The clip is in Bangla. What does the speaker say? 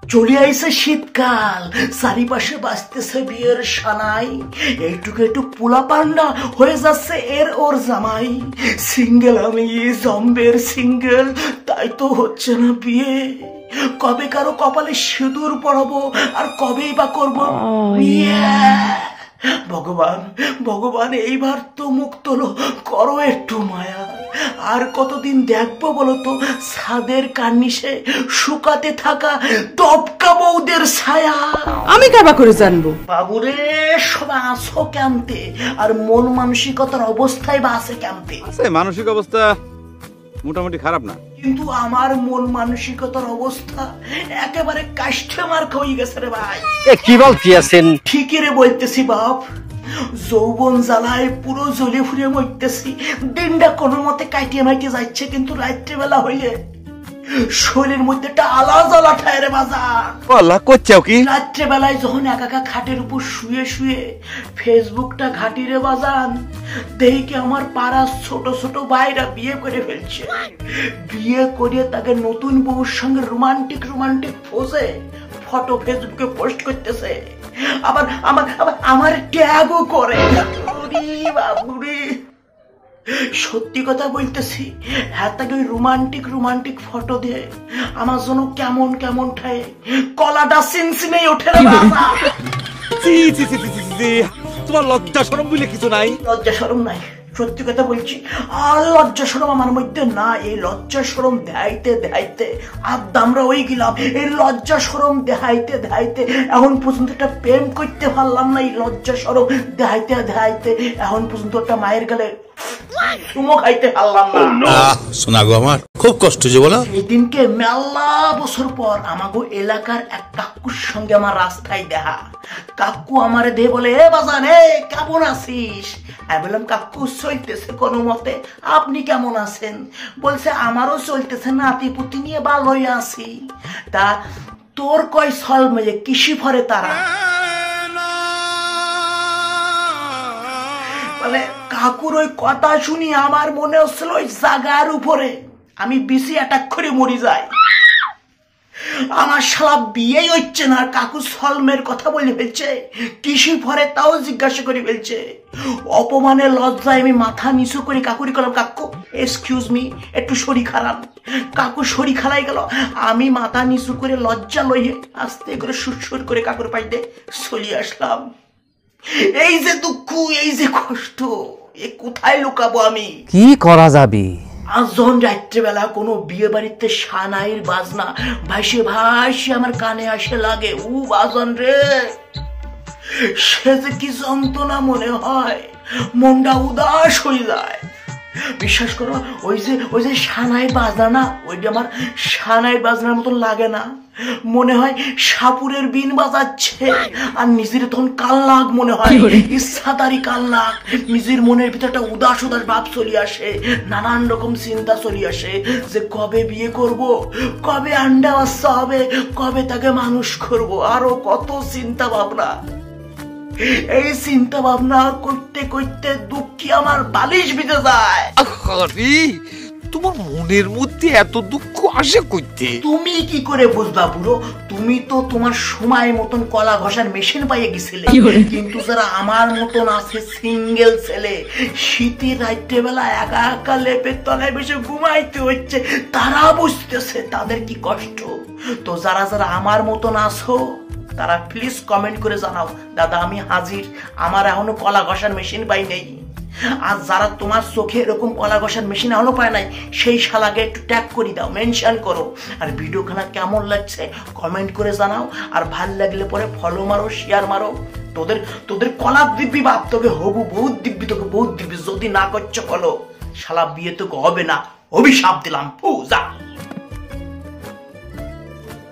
চলে আইছে শীতকাল, চারিপাশে বাজতেছে বিয়ের সানাই, এইটুকু একটু পোলা পান্ডা হয়ে যাচ্ছে এর ওর জামাই। সিঙ্গেল আমি, জম্বের সিঙ্গেল, তাই তো হচ্ছে না বিয়ে। কবে কারো কপালে সিঁদুর পড়াবো আর কবেই বা করবো বিয়ে। ভগবান ভগবান, এইবার তো মুখ তোলো, করো একটু মায়া। আর কতদিন দেখবো বলতো ছাদের কার্নিশে শুকাতে থাকা দবকা বউদের ছায়া? আমি কাবা করে জানবো? বাবুরে, সবাই আছো কেমতে, আর মন মানসিকতার অবস্থায় বা আছে কেমতে? মানসিক অবস্থা মোটামুটি খারাপ না, কিন্তু আমার মন মানসিকতার অবস্থা একেবারে কাষ্ঠে মার হয়ে গেছে রে ভাই। কি বলতেছেন? ঠিকই রে বলতেছি বাপ, যৌবন জ্বালায় পুরো জ্বলে ফুরে মরতেছি। দিনটা কোনো মতে কাটিয়ে মাইটে যাচ্ছে, কিন্তু রাত্রে বেলা হইলে শরীরের মধ্যে একটা আলাদা লাঠায় রে বাজার। রাত্রে বেলায় যখন একা খাটের উপর শুয়ে শুয়ে ফেসবুকটা ঘাটি রে বাজান, দেখি আমার পাড়ার ছোট ছোট ভাইরা বিয়ে করে ফেলছে। বিয়ে করে তাকে নতুন বউর সঙ্গে রোমান্টিক রোমান্টিক পোজে ফটো ফেসবুকে পোস্ট করতেছে, আবার আমার ট্যাগও করে। বাবুরে, সত্যি কথা বলতেছি, হ্যাঁ তাকে ওই রোমান্টিক রোমান্টিক ফটো দিয়ে আমার জন্য কেমন কেমন ঠায় কলাটা সিনসিনেই ওঠে না। তোমার লজ্জা শরম বলে কিছু নাই? লজ্জা শরম নাই, সত্যি কথা বলছি। আর লজ্জা শরম আমার মধ্যে না। এই লজ্জা শরম দেখাইতে দেখাইতে আমরা ওই গেলাম। এই লজ্জা শরম দেখাইতে দেখাইতে এখন পর্যন্ত একটা প্রেম করতে পারলাম না। এই লজ্জা শরম দেখাইতে দেখাইতে এখন পর্যন্ত একটা মায়ের গালে চুমো খাইতে পারলাম না। শোনা গো, আমার খুব কষ্ট যে বলো। সেদিনকে মেলা বছর পর আমাগো এলাকার এক কাকুর সঙ্গে আমার রাস্তায় দেখা। কাকু আমারে দে বলে, এ বাজান, এ কেমন আছিস? আমি বললাম, কাকু চলতেছে কোনো মতে, আপনি কেমন আছেন? বলছে, আমারও চলতেছে, নাতিপুতি নিয়ে ভালোই আছি। তা তোর কয় ছল মেয়ে কৃষি ফরে তারা? মানে কাকুর ওই কথা শুনি আমার মনে হচ্ছিল ওই জায়গার উপরে আমি বেশি অ্যাটাক করে মরি যাই। আমার শালা বিয়েই হচ্ছে না, কাকু সলমের কথা বলে ফেলছে, কৃষি ফরে তাও জিজ্ঞাসা করে ফেলছে। অপমানে লজ্জায় আমি মাথা নিচু করে কাকুরি করলাম, কাকু এক্সকিউজ মি, একটু শরীর খারাপ। কাকু শরীর খারাই গেল, আমি মাথা নিচু করে লজ্জা লইয়ে আস্তে করে সুরসুর করে কাকুর পাইতে চলে আসলাম। এই যে দুঃখ, এই যে কষ্ট, এ কোথায় লুকাবো আমি? কি করা যাবে? আজ যখন রাত্রেবেলা কোনো বিয়ে বাড়িতে সানাইয়ের বাজনা ভাসে ভাসে আমার কানে আসে লাগে, ও বাজন রে, সে যে কি যন্ত্রণা মনে হয়, মনটা উদাস হয়ে যায়। বিশ্বাস করো, ওই যে সানাইয়ের বাজনা না, ওইটা আমার সানাইয়ের বাজনার মতন লাগে না। মনে হয় সাপুরের বিন বাজাচ্ছে, আর নিজের তখন কাল্লাক মনে হয়, ইচ্ছাদারি কাল্লাক। নিজের মনের ভিতরে একটা উদাস উদাস ভাব চলে আসে, নানান রকম চিন্তা চলে আসে যে কবে বিয়ে করব, কবে আন্ডা বাচ্চা হবে, কবে তাকে মানুষ করব, আরো কত চিন্তা ভাবনা। এই চিন্তা ভাবনা করতে করতে দুঃখী আমার বালিশ ভিজে যায়। তোমার মনের মধ্যে এত দুঃখ আসে কইতে? তুমি কি করে বুঝবা বুড়ো? তুমি তো তোমার সময় মতন কলা ঘষার মেশিন পাইয়ে গেছিলে, কিন্তু যারা আমার মতন আছে সিঙ্গেল ছেলে, শীতের রাত্রে বেলা একা একা লেপের তলায় বসে ঘুমাইতে হচ্ছে, তারা বুঝতেছে তাদের কি কষ্ট। তো যারা যারা আমার মতন আছো তারা প্লিজ কমেন্ট করে জানাও, দাদা আমি হাজির, আমার এখনো কলা ঘষার মেশিন পাই নেই। আর যারা তোমার চোখে এরকম কলা ঘষার মেশিন এখনো পায় নাই, সেই শালাকে একটু ট্যাগ করে দাও, মেনশন করো। আর ভিডিওখানা কেমন লাগছে কমেন্ট করে জানাও, আর ভাল লাগলে পরে ফলো মারো, শেয়ার মারো। তোদের কলা দিব্যি বাপ, তোকে হবু বহুত দিব্যি, তোকে বহুত দিব্যি। যদি না করছো ফলো, শালা বিয়ে তোকে হবে না, অভিশাপ দিলাম। পূজা।